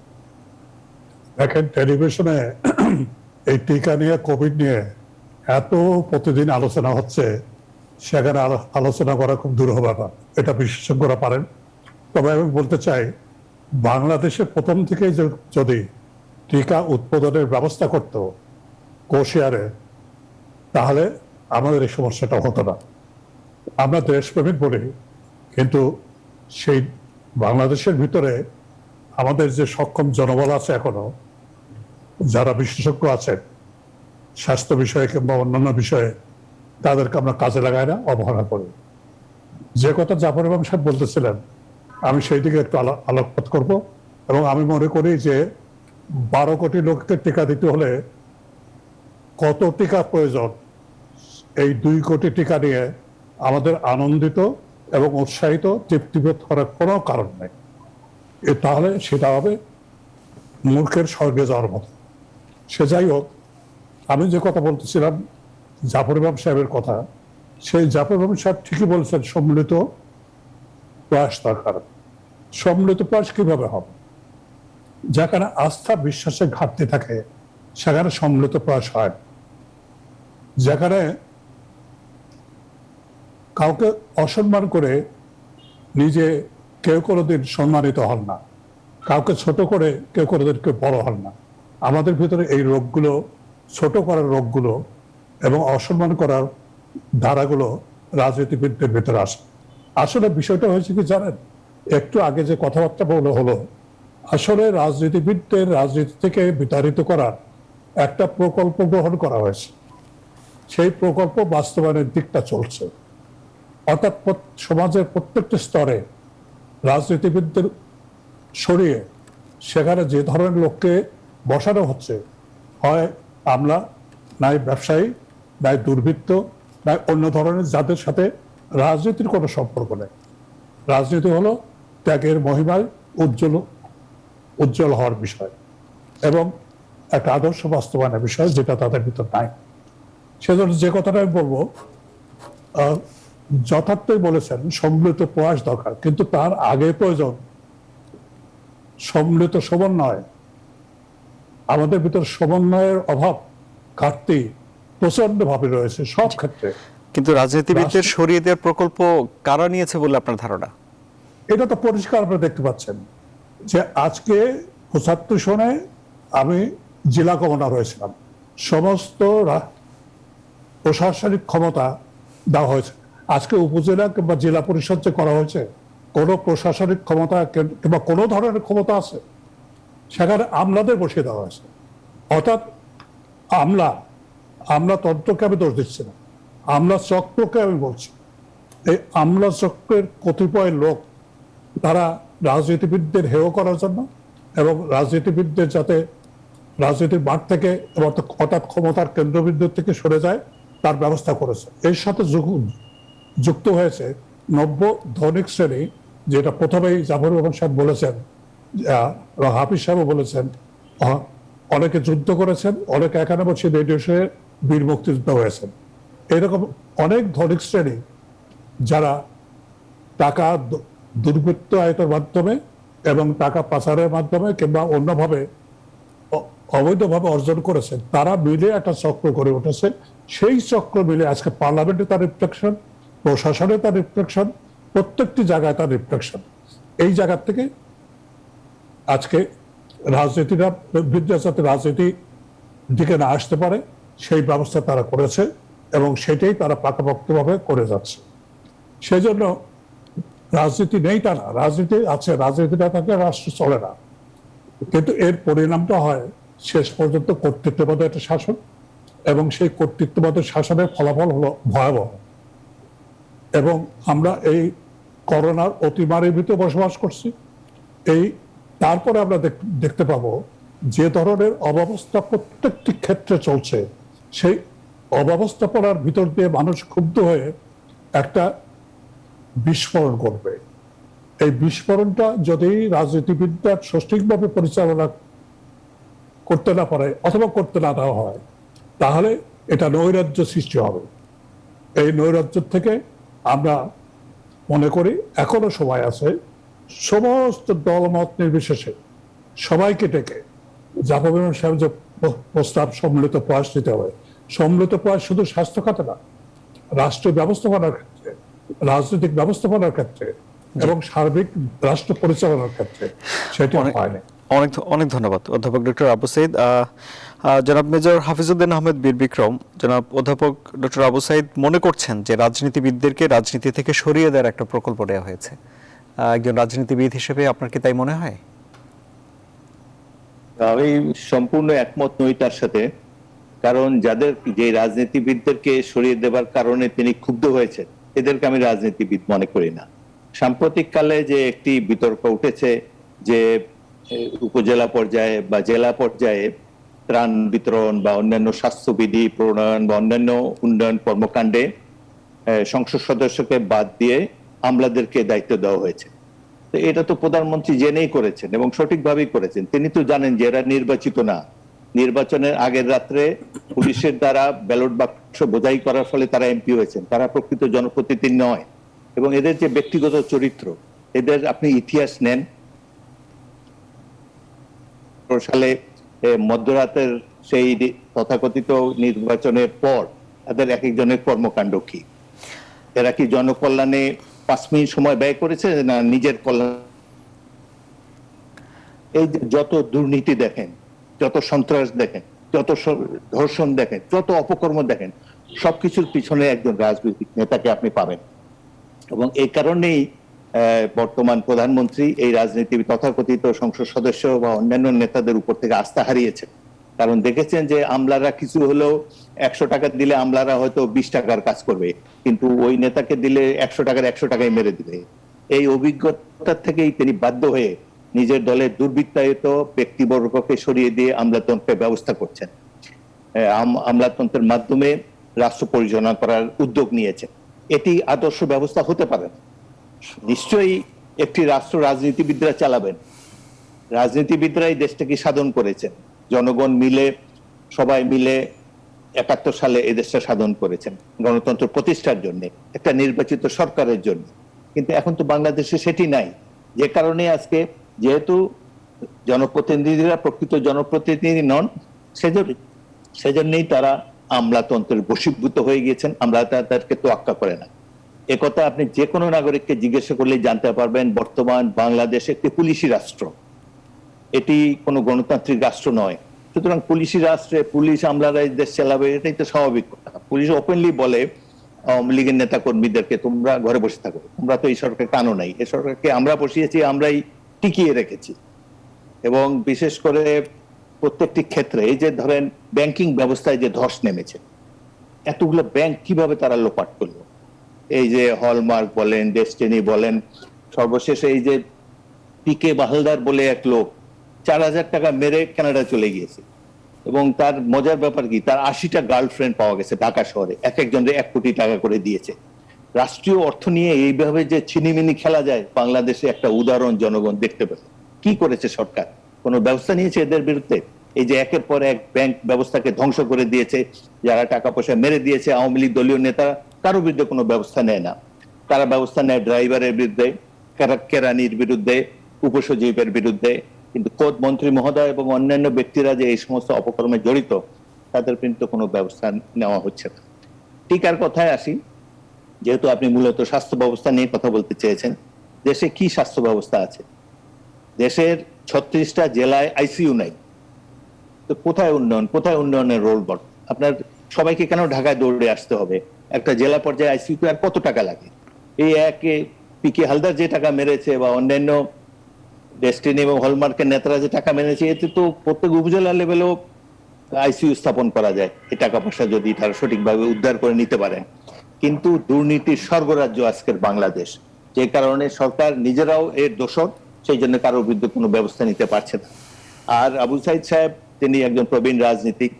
দেখেন, টেলিভিশনে এই টিকা নিয়ে, কোভিড নিয়ে এত প্রতিদিন আলোচনা হচ্ছে, সেখানে আলোচনা করা খুব দুরূহ ব্যাপার, এটা বিশেষজ্ঞরা পারেন। তবে আমি বলতে চাই, বাংলাদেশে প্রথম থেকে যদি টিকা উৎপাদনের ব্যবস্থা করত কোশিয়ারে, তাহলে আমাদের এই সমস্যাটা হতো না। আমরা দেশপ্রেমিক বলি, কিন্তু সেই বাংলাদেশের ভিতরে আমাদের যে সক্ষম জনবল আছে এখনো, যারা বিশেষজ্ঞ আছেন স্বাস্থ্য বিষয়ে কিংবা অন্যান্য বিষয়ে, তাদেরকে আমরা কাজে লাগাই না, অবহেলা করি। যে কথা জাফর ইমাম সাহেব বলতেছিলেন, আমি সেই দিকে একটু আলোকপাত করব। এবং আমি মনে করি যে 12 কোটি লোককে টিকা দিতে হলে কত টিকা প্রয়োজন, এই 2 কোটি টিকা নিয়ে আমাদের আনন্দিত এবং উৎসাহিত তৃপ্তিবোধ করার কোনো কারণ নেই। তাহলে সেটা হবে মূর্খের স্বর্গে যাওয়ার মতো। সে যাই হোক, আমি যে কথা বলতেছিলাম জাফর ইমাম সাহেবের কথা, সেই জাফর ইমাম সাহেব ঠিকই বলছেন, সম্মিলিত প্রয়াস দরকার। সম্মিলিত প্রয়াস কিভাবে হবে? যেখানে আস্থা বিশ্বাসের ঘাটতি থাকে সেখানে সম্মিলিত প্রয়াস হয়। যেখানে কাউকে অসম্মান করে নিজে কেউ কোনোদিন সম্মানিত হন না, কাউকে ছোট করে কেউ কোনোদিন কেউ বড় হন না। আমাদের ভিতরে এই রোগগুলো, ছোট করার রোগগুলো এবং অসম্মান করার ধারাগুলো রাজনীতিবিদদের ভিতরে আসে। আসলে বিষয়টা হয়েছে কি জানেন, একটু আগে যে কথাবার্তা হলো, আসলে রাজনীতিবিদদের রাজনীতি থেকে বিতাড়িত করার একটা প্রকল্প গ্রহণ করা হয়েছে। সেই প্রকল্প বাস্তবায়নের দিকটা চলছে। অর্থাৎ সমাজের প্রত্যেকটি স্তরে রাজনীতিবিদদের সরিয়ে সেখানে যে ধরনের লোককে বসানো হচ্ছে, হয় আমলা, নাই ব্যবসায়ী, নাই দুর্বৃত্ত, নাই অন্য ধরনের, যাদের সাথে রাজনীতির কোনো সম্পর্ক নেই। রাজনীতি হলো ত্যাগের মহিমায় উজ্জ্বল হওয়ার বিষয় এবং একটা আদর্শ বাস্তবায়নের বিষয়, যেটা তাদের ভিতর নাই। সেজন্য যে কথাটা আমি বলবো, যথার্থই বলেছেন সম্মিলিত প্রয়াস দরকার, কিন্তু তার আগে প্রয়োজন সম্মিলিত সমন্বয়। আমাদের ভিতর সমন্বয়ের অভাব, ঘাটতি প্রচন্ড ভাবে রয়েছে সব ক্ষেত্রে। কিন্তু রাজনীতিবিদদের সরিয়ে দেওয়ার প্রকল্প কারা নিয়েছে বলে আপনার ধারণা? এটা তো পরিষ্কার আপনারা দেখতে পাচ্ছেন যে আজকে ৭৫ সনে আমি জেলা গভর্নর হয়েছিলাম, সমস্ত প্রশাসনিক ক্ষমতা দেওয়া হয়েছে। আজকে উপজেলা কিংবা জেলা পরিষদ যে করা হয়েছে, কোনো প্রশাসনিক ক্ষমতা কিংবা কোনো ধরনের ক্ষমতা আছে? সেখানে আমলাদের বসিয়ে দেওয়া হয়েছে। অর্থাৎ আমলা তন্ত্রকে আমি দোষ দিচ্ছি না, আমলা চক্রকে আমি বলছি। এই আমলা চক্রের কতিপয় লোক, তারা রাজনীতিবিদদের হেয় করার জন্য এবং রাজনীতিবিদদের যাতে রাজনীতির মাঠ থেকে অর্থাৎ ক্ষমতার কেন্দ্রবিন্দু থেকে সরে যায় তার ব্যবস্থা করেছে। এর সাথে যুক্ত হয়েছে নব্য ধনিক শ্রেণী, যেটা প্রথমেই জাফর ইমাম সাহেব বলেছেন, হাফিজ সাহেবও বলেছেন, অনেকে যুদ্ধ করেছেন, অনেকে এখানে বসে রেডিও বীর মুক্তিযোদ্ধা হয়েছেন। এরকম অনেক ধনিক শ্রেণী যারা টাকা দুর্বৃত্ত আয়তের মাধ্যমে এবং টাকা পাচারের মাধ্যমে কিংবা অন্যভাবে অবৈধভাবে অর্জন করেছেন, তারা মিলে একটা চক্র গড়ে উঠেছে। সেই চক্র মিলে আজকে পার্লামেন্টে তার রিফ্লেকশন, প্রশাসনে তার রিফ্লেকশন, প্রত্যেকটি জায়গায় তার রিফ্লেকশন। এই জায়গা থেকে আজকে রাজনীতিবিদরা যাতে রাজনীতি দিকে না আসতে পারে সেই ব্যবস্থা তারা করেছে এবং সেটাই তারা পাকাপোক্তভাবে করে যাচ্ছে। সেই জন্য রাজনীতি নেই তা না, রাজনীতি আছে, রাজনীতি না থাকলে রাষ্ট্র চলে না। কিন্তু এর পরিণামটা হয় শেষ পর্যন্ত কর্তৃত্ববাদের একটা শাসন, এবং সেই কর্তৃত্ববাদের শাসনের ফলাফল হলো ভয়াবহ। এবং আমরা এই করোনার অতিমারির ভিতরে বসবাস করছি। তারপরে আমরা দেখতে পাবো যে ধরনের অব্যবস্থা প্রত্যেকটি ক্ষেত্রে চলছে, সেই অব্যবস্থাপনার ভিতর দিয়ে মানুষ ক্ষুব্ধ হয়ে একটা বিস্ফোরণ করবে। এই বিস্ফোরণটা যদি রাজনীতিবিদরা সঠিকভাবে পরিচালনা করতে না পারে অথবা করতে না দেওয়া হয়, তাহলে এটা নৈরাজ্য সৃষ্টি হবে। এই নৈরাজ্য থেকে আমরা মনে করি এখনো সময় আছে, সমস্ত দলমত নির্বিশেষে সবাইকে ডেকে জাফর ইমাম সাহেব যে প্রস্তাব সম্মিলিত প্রয়াস নিতে হবে, সম্মিলিত প্রয়াস শুধু স্বাস্থ্য খাতে না, রাষ্ট্রীয় ব্যবস্থাপনার ক্ষেত্রে, রাজনৈতিক ব্যবস্থাপনার ক্ষেত্রে এবং সার্বিক রাষ্ট্র পরিচালনার ক্ষেত্রে সেটা হয়নি। অনেক ধন্যবাদ অধ্যাপক ডক্টর আবু সাইদ। জনাব মেজর হাফিজউদ্দিন আহমেদ বীর বিক্রম, জনাব অধ্যাপক ডক্টর আবু সাইদ মনে করছেন যে রাজনীতিবিদদেরকে রাজনীতি থেকে সরিয়ে দেওয়ার একটা প্রকল্প নেওয়া হয়েছে। একজন রাজনীতিবিদ হিসেবে আপনার কি তাই মনে হয়? আমি সম্পূর্ণ একমত নই তার সাথে। কারণ যাদের যে রাজনীতিবিদদেরকে সরিয়ে দেবার কারণে তিনি ক্ষুব্ধ হয়েছেন, এদেরকে আমি রাজনীতিবিদ মনে করি না। সাম্প্রতিক কালে যে একটি বিতর্ক উঠেছে যে উপজেলা পর্যায়ে বা জেলা পর্যায়ে ত্রাণ বিতরণ বা অন্যান্য স্বাস্থ্যবিধি প্রণয়ন বা অন্যান্য উন্নয়ন কর্মকাণ্ডে সংসদ সদস্যকে বাদ দিয়ে আমলাদেরকে দায়িত্ব দেওয়া হয়েছে। তো এটা তো প্রধানমন্ত্রী জেনেই করেছেন এবং সঠিকভাবেই করেছেন। তিনি তো জানেন যে এরা নির্বাচিত না। নির্বাচনের আগের রাত্রে পুলিশের দ্বারা ব্যালট বাক্স বোঝাই করার ফলে তারা এমপি হয়েছেন, তারা প্রকৃত জনপ্রতিনিধি নয়। এবং এদের যে ব্যক্তিগত চরিত্র, এদের আপনি ইতিহাস নেন, সালে মধ্যরাতের সেই তথাকথিত নির্বাচনের পর তাদের এক একজনের কর্মকাণ্ড কি, এরা কি জনকল্যাণে 5 মিনিট সময় ব্যয় করেছে না নিজের কল্যাণ? এই যে যত দুর্নীতি দেখেন, যত সন্ত্রাস দেখেন, যত ধর্ষণ দেখেন, যত অপকর্ম দেখেন, সবকিছুর পিছনে একজন রাজনৈতিক নেতাকে আপনি পাবেন। এবং এই কারণেই বর্তমান প্রধানমন্ত্রী এই রাজনীতি তথাকথিত সংসদ সদস্য বা অন্যান্য নেতাদের উপর থেকে আস্থা হারিয়েছেন। কারণ দেখেছেন যে আমলারা কিছু হলেও 100 টাকা দিলে আমলারা হয়তো 20 টাকার কাজ করবে, কিন্তু ওই নেতাকে দিলে 100 টাকার 100 টাকায় মেরে দিবে। এই অভিজ্ঞতা থেকেই তিনি বাধ্য হয়ে নিজের দলের দুর্বৃত্তায়িত ব্যক্তিবর্গকে সরিয়ে দিয়ে আমলাতন্ত্রের ব্যবস্থা করছেন। আমলাতন্ত্রের মাধ্যমে রাষ্ট্র পরিচালনা করার উদ্যোগ নিয়েছেন। এটি আদর্শ ব্যবস্থা হতে পারে না। নিশ্চয়ই একটি রাষ্ট্র রাজনীতিবিদরা চালাবেন, রাজনীতিবিদরাই দেশটাকে সাধন করেছেন। জনগণ মিলে, সবাই মিলে 71 সালে এই দেশটা সাধন করেছেন গণতন্ত্র প্রতিষ্ঠার জন্য, একটা নির্বাচিত সরকারের জন্য। কিন্তু এখন তো বাংলাদেশে সেটি নাই। যে কারণে আজকে যেহেতু জনপ্রতিনিধিরা প্রকৃত জনপ্রতিনিধি নন, সেজন্যই তারা আমলাতন্ত্রের বশীভূত হয়ে গিয়েছেন। আমরা তাদেরকে তোয়াক্কা করে না। একথা আপনি যে কোনো নাগরিককে জিজ্ঞাসা করলেই জানতে পারবেন। বর্তমান বাংলাদেশ একটি পুলিশি রাষ্ট্র, এটি কোনো গণতান্ত্রিক রাষ্ট্র নয়। সুতরাং পুলিশি রাষ্ট্রে পুলিশ আমলারা দেশ চালাবে, এটাই তো স্বাভাবিক কথা। পুলিশ ওপেনলি বলে আওয়ামী লীগের নেতা কর্মীদেরকে, তোমরা ঘরে বসে থাকো, তোমরা তো এই সরকারকে আনো নাই, এই সরকারকে আমরা বসিয়েছি, আমরাই টিকিয়ে রেখেছি। এবং বিশেষ করে প্রত্যেকটি ক্ষেত্রে এই যে ধরেন ব্যাংকিং ব্যবস্থায় যে ধস নেমেছে, এতগুলো ব্যাংক কিভাবে তারা লোপাট করলো, এই যে হলমার্ক বলেন, ডেস্টিনি বলেন, সর্বশেষ এই যে পিকে বাহালদার বলে এক লোক 4000 টাকা মেরে কানাডা চলে গিয়েছে। এবং তার মজার ব্যাপার কি, তার 80টা গার্লফ্রেন্ড পাওয়া গেছে ঢাকা শহরে, এক একজনের 1 কোটি টাকা করে দিয়েছে। রাষ্ট্রীয় অর্থ নিয়ে এইভাবে যে ছিনিমিনি খেলা যায়, বাংলাদেশে একটা উদাহরণ জনগণ দেখতে পেল। কি করেছে সরকার? কোনো ব্যবস্থা নিয়েছে এদের বিরুদ্ধে? এই যে একের পর এক ব্যাংক ব্যবস্থাকে ধ্বংস করে দিয়েছে, যারা টাকা পয়সা মেরে দিয়েছে আওয়ামী লীগ দলীয় নেতা, কারোর বিরুদ্ধে কোনো ব্যবস্থা নেয় না। তারা ব্যবস্থা নেয় ড্রাইভারের বিরুদ্ধে, কেরানির বিরুদ্ধে, উপসচিবের বিরুদ্ধে, কিন্তু খোদ মন্ত্রী মহোদয় এবং অন্যান্য ব্যক্তিরা যে এই সমস্ত অপকর্মে জড়িত, তাদের বিরুদ্ধে কোনো ব্যবস্থা নেওয়া হচ্ছে না। টিকার কথায় আসি, যেহেতু আপনি মূলত স্বাস্থ্য ব্যবস্থা নিয়ে কথা বলতে চেয়েছেন। দেশে কি স্বাস্থ্য ব্যবস্থা আছে? দেশের 36টা জেলায় আইসিইউ নাই। তো কোথায় উন্নয়ন, কোথায় উন্নয়নের রোল বল? আপনার সবাইকে কেন ঢাকায় দৌড়ে আসতে হবে? একটা জেলা পর্যায়ে আইসিইউ আর কত টাকা লাগে? এই একে পিকে হালদার যে টাকা মেরেছে বা অন্যান্য ডেস্টিনি এবং হলমার্কের নেতারা যে টাকা মেরেছে, এতে তো প্রত্যেক উপজেলা লেভেলেও আইসিইউ স্থাপন করা যায়, এই টাকা পয়সা যদি তারা সঠিকভাবে উদ্ধার করে নিতে পারেন। কিন্তু দুর্নীতির স্বর্গরাজ্য আজকের বাংলাদেশ, যে কারণে সরকার নিজেরাও এর দোষর, সেই জন্য কারোর বিরুদ্ধে কোনো ব্যবস্থা নিতে পারছে না। আর আবু সাইদ সাহেব, তিনি একজন প্রবীণ রাজনীতিক,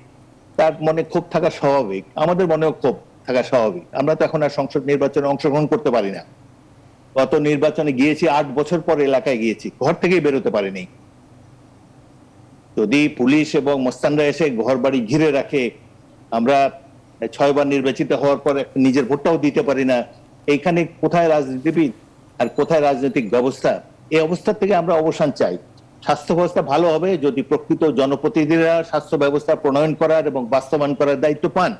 তার মনে ক্ষোভ থাকা স্বাভাবিক, আমাদের মনেও ক্ষোভ থাকা স্বাভাবিক। আমরা তো এখন আর সংসদ নির্বাচনে অংশগ্রহণ করতে পারি না। গত নির্বাচনে গিয়েছি, 8 বছর পর এলাকায় গিয়েছি, ঘর থেকেই বেরোতে পারিনি। যদি পুলিশ এবং মস্তানরা এসে ঘর বাড়ি ঘিরে রাখে, আমরা 6 বার নির্বাচিত হওয়ার পর নিজের ভোটটাও দিতে পারি না, এইখানে কোথায় রাজনীতিবিদ আর কোথায় রাজনৈতিক ব্যবস্থা? এই অবস্থা থেকে আমরা অবসান চাই। স্বাস্থ্য ব্যবস্থা ভালো হবে যদি প্রকৃত জনপ্রতিনিধিরা স্বাস্থ্য ব্যবস্থা প্রণয়ন করার এবং বাস্তবায়ন করার দায়িত্ব পান।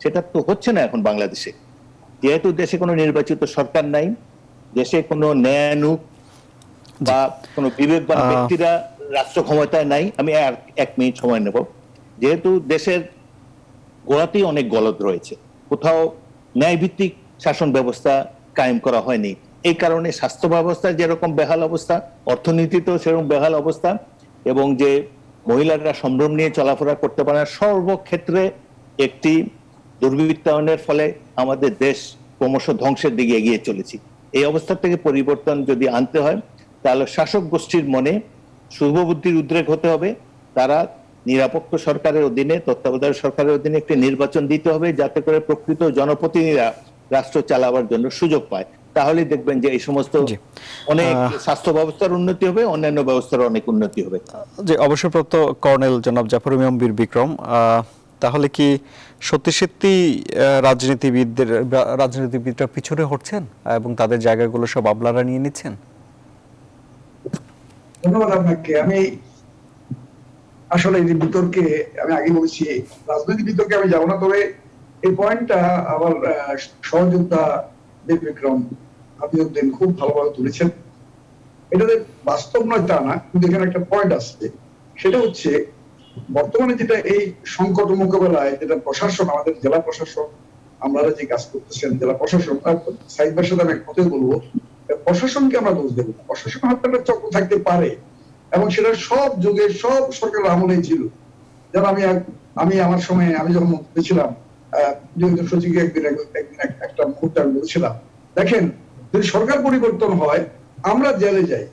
সেটা তো হচ্ছে না এখন বাংলাদেশে। যেহেতু দেশে কোনো নির্বাচিত সরকার নাই, দেশে কোনো ন্যায়ানুগ বা কোনো বিবেকবান ব্যক্তিরা রাষ্ট্র ক্ষমতায় নাই। আমি 1 মিনিট সময় নেব। যেহেতু দেশের গোড়াতেই অনেক গলদ রয়েছে, কোথাও ন্যায়ভিত্তিক শাসন ব্যবস্থা কায়েম করা হয়নি, এই কারণে স্বাস্থ্য ব্যবস্থা যেরকম বেহাল অবস্থা, অর্থনীতিতেও সেরকম বেহাল অবস্থা, এবং যে মহিলারা সম্ভ্রম নিয়ে চলাফেরা করতে পারে না, সর্বক্ষেত্রে একটি দুর্বৃত্তায়নের ফলে আমাদের দেশ ক্রমশ ধ্বংসের দিকে এগিয়ে চলেছি। এই অবস্থা থেকে পরিবর্তন যদি আনতে হয়, তাহলে শাসক গোষ্ঠীর মনে শুভবুদ্ধির উদ্রেক হতে হবে। তারা নিরপেক্ষ সরকারের অধীনে, তত্ত্বাবধায়ক সরকারের অধীনে একটি নির্বাচন দিতে হবে, যাতে করে প্রকৃত জনপ্রতিনিধিরা রাষ্ট্র চালাবার জন্য সুযোগ পায়। তাহলেই দেখবেন যে এই সমস্ত অনেক স্বাস্থ্য ব্যবস্থার উন্নতি হবে, অন্যান্য ব্যবস্থার অনেক উন্নতি হবে। যে অবসরপ্রাপ্ত কর্নেল জনাব জাফর ইমাম বীর বিক্রম, তাহলে কি সত্যি সত্যি রাজনীতিবিদরা পিছনে হটছেন এবং তাদের জায়গাগুলো সব আমলারা নিয়ে নিচ্ছেন? ধন্যবাদ আপনাকে। আমি আসলে এই বিতর্কে আমি আগে বলেছি, রাজনৈতিক বিতর্কে আমি যাবো না, তবে এই পয়েন্টটা আমার সহযোদ্ধা বীর বিক্রম আবিউদ্দিন খুব ভালোভাবে তুলেছেন। এটাতে বাস্তব নয় তা না, কিন্তু এখানে একটা পয়েন্ট আসছে, সেটা হচ্ছে বর্তমানে যেটা এই সংকট মোকাবেলায় যেটা প্রশাসন, আমাদের জেলা প্রশাসন, আমরা যে কাজ করতেছেন জেলা প্রশাসন, সাইদ ভাইয়ের সাথে আমি এক কথাই বলবো, প্রশাসনকে আমরা দোষ দেবো না। প্রশাসন হাতে একটা চক্র থাকতে পারে, এবং সেটা সব যুগে সব সরকারের আমলেই ছিল। যেমন আমি আমার সময় আমি যখন মন্ত্রী ছিলাম, সচিবকে একদিন একটা মুহূর্তে আমি বলছিলাম, দেখেন যদি সরকার পরিবর্তন হয় আমরা জেলে যাই,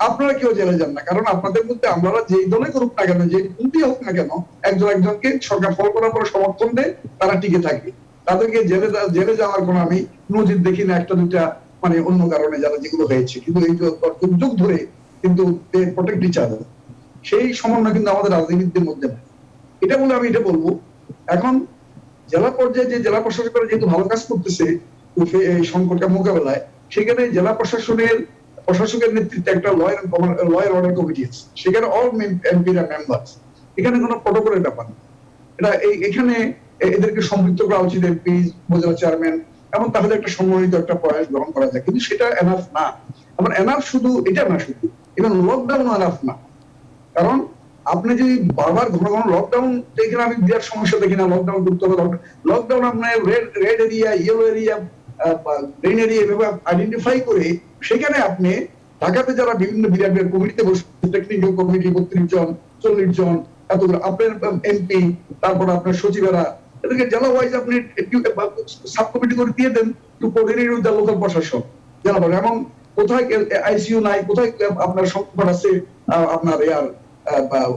আপনারা কেউ জেলে যান না, কারণ আপনাদের মধ্যে আমরা যেই দলে করুক না কেন, যে কোনটি হোক না কেন, একজন একজনকে সরকার ফল করার পরে সমর্থন দেয়, তারা টিকে থাকে। তাদেরকে জেলে যাওয়ার কোনো আমি নজির দেখি না, একটা দুইটা মানে অন্য কারণে যারা যেগুলো হয়েছে, কিন্তু এই যুগ ধরে কিন্তু প্রোটেক্ট ইচ আদার, সেই সমন্বয় কিন্তু আমাদের রাজনীতির মধ্যে নাই। এটা বলে আমি এটা বলবো, এখন জেলা পর্যায়ে যে জেলা প্রশাসকেরা যেহেতু ভালো কাজ করতেছে এই সংকটটা মোকাবেলায়, সেখানে জেলা প্রশাসকের নেতৃত্বে একটা লয়ার অর্ডার কমিটি আছে, সেখানে অল এমপিরা মেম্বার্স, এখানে কোনো প্রটোকলের ব্যাপার না। এটা এখানে এদেরকে সম্পৃক্ত করা উচিত, এমপি, উপজেলা চেয়ারম্যান, এবং তাহলে একটা সম্মিলিত একটা প্রয়াস গ্রহণ করা যায়, কিন্তু সেটা এনাফ না। আমার এনাফ শুধু এটা না, শুধু এবং লকডাউন এনাফ না, কারণ আপনি যদি বারবার ঘন ঘন লকডাউন, এখানে আমি বিরাট সমস্যা দেখি না, লকডাউন করতে হবে। লকডাউন আপনার red area, yellow area, green area এভাবে আইডেন্টিফাই করে সেখানে আপনি ঢাকাতে যারা বিভিন্ন বিভাগের কমিটিতে বসে, টেকনিক্যাল কমিটি 32 জন 40 জন, এতগুলো আপনার এমপি, তারপর আপনার সচিবেরা, এদেরকে জেলা ওয়াইজ আপনি সাব কমিটি করে দিয়ে দেন, to coordinate with the local প্রশাসন জেলা, এবং কোথায় আইসিইউ নাই, কোথায় আপনার সংকট আছে আপনার এয়ার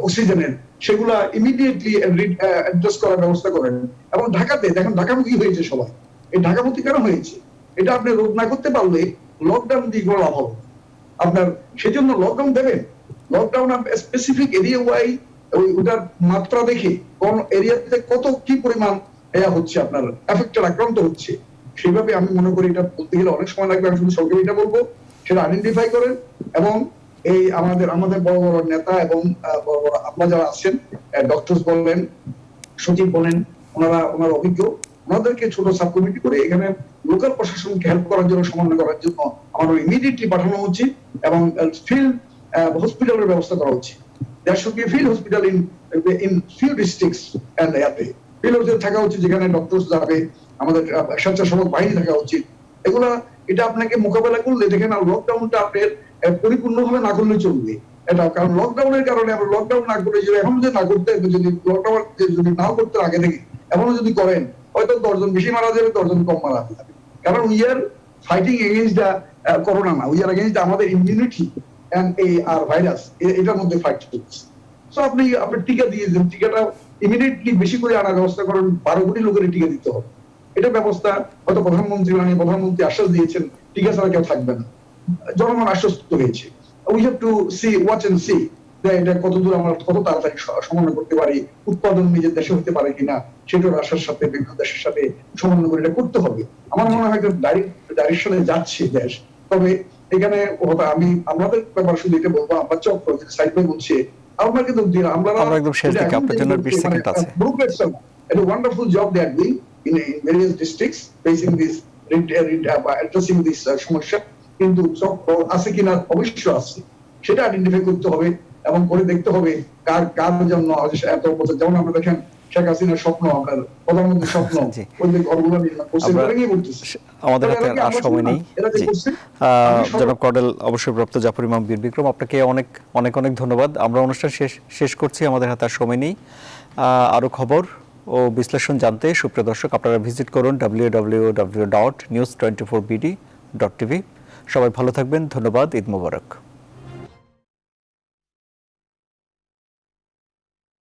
অক্সিজেনের, সেগুলা ইমিডিয়েটলি অ্যাডজাস্ট করার ব্যবস্থা করেন। এবং ঢাকাতে দেখেন ঢাকামুখী হয়েছে সবাই, এই ঢাকামুখী কেন হয়েছে? এটা আপনি রোধ না করতে পারলে লকডাউন দিয়ে কোনো লাভ হবে আপনার, সেজন্য লকডাউন দেবেন। লকডাউন স্পেসিফিক এরিয়া ওয়াইজ ওটার মাত্রা দেখে কোন এরিয়াতে কত কি পরিমাণ হচ্ছে আপনার এফেক্টেড, আক্রান্ত হচ্ছে, সেইভাবে আমি মনে করি এটা বলতে গেলে অনেক সময় লাগবে। আমি শুধু সরকারি এটা বলবো, সেটা আইডেন্টিফাই করেন, এবং এই আমাদের বড় বড় নেতা এবং বড় বড় আপনারা যারা আছেন, ডক্টর বলেন, সচিব বলেন, ওনারা অভিজ্ঞ, ওনাদেরকে ছোট সাব কমিটি করে এখানে লোকাল প্রশাসনকে হেল্প করার জন্য, সমন্বয় করার জন্য আমার ইমিডিয়েটলি পাঠানো উচিত, এবং ফিল্ড হসপিটালের ব্যবস্থা করা উচিত। There should be a field hospital in few districts and field hospital থাকা উচিত, যেখানে ডক্টর যাবে, আমাদের স্বেচ্ছাসেবক বাহিনী থাকা উচিত। এগুলা এটা আপনাকে মোকাবেলা করলে দেখেন লকডাউনটা আপনার পরিপূর্ণভাবে না করলে চলবে। এটা কারণ লকডাউনের কারণে আমরা লকডাউন না করে যদি এখন যদি না করতে, যদি লকডাউন যদি নাও করতে আগে থেকে এখনো যদি করেন, হয়তো 10 জন বেশি মারা যাবে, 10 জন কম মারা যাবে, কারণ we are fighting against the corona না, উই আর এগেইনস্ট আমাদের ইমিউনিটি এন্ড এই আর ভাইরাস, এটার মধ্যে ফাইট করছে। সো আপনি টিকা দিয়ে দেন, টিকাটা ইমিডিয়েটলি বেশি করে আনার ব্যবস্থা করেন, 12 কোটি লোকের টিকা দিতে হবে। এটা ব্যবস্থা হয়তো প্রধানমন্ত্রী আশ্বাস দিয়েছেন, টিকা ছাড়া কেউ থাকবে না, জনগণ আশ্বস্ত হয়েছে। We have to see, watch and see, এটা কতদূর আমরা কত তাড়াতাড়ি সমন্বয় করতে পারি, উৎপাদন নিজের দেশে হতে পারে কিনা, সেটার আশার সাথে বিভিন্ন দেশের সাথে সমন্বয় করে এটা করতে হবে। আমার মনে হয় ডাইরেকশনে যাচ্ছে দেশ। তবে এখানে আমি আমাদের ব্যাপার শুধু এটা বলবো, আমরা চক্র সাইড বাই বলছে, আমরা কিন্তু আমরা একদম শেষ দিকে, আপনার জন্য 20 সেকেন্ড আছে। It's a wonderful job they are doing in various districts facing this addressing this সমস্যা, কিন্তু চক্র আছে কিনা অবশ্যই আছে, সেটা আইডেন্টিফাই করতে হবে এবং করে দেখতে হবে কার জন্য এত বছর। যেমন আমরা দেখেন শেখ হাসিনার স্বপ্ন, আপনার প্রধানমন্ত্রীর স্বপ্ন, জি। ওই যে ঘরগুলো নির্মাণ করছে, আমরা এগুলো নিয়ে বলতেছি। আমাদের এরা হাতে কি আর আমরা সময় শুনলাম? নেই। এরা যে জি। করছে, আমি সব- জনাব কর্নেল অবসরপ্রাপ্ত জাফর ইমাম বীর বিক্রম, আপনাকে অনেক অনেক অনেক ধন্যবাদ। আমরা অনুষ্ঠান শেষ করছি, আমাদের হাতে আর সময় নেই। আরও খবর ও বিশ্লেষণ জানতে সুপ্রিয় দর্শক আপনারা ভিজিট করুন www.news24bd.tv। সবাই ভালো থাকবেন, ধন্যবাদ, ঈদ মোবারক।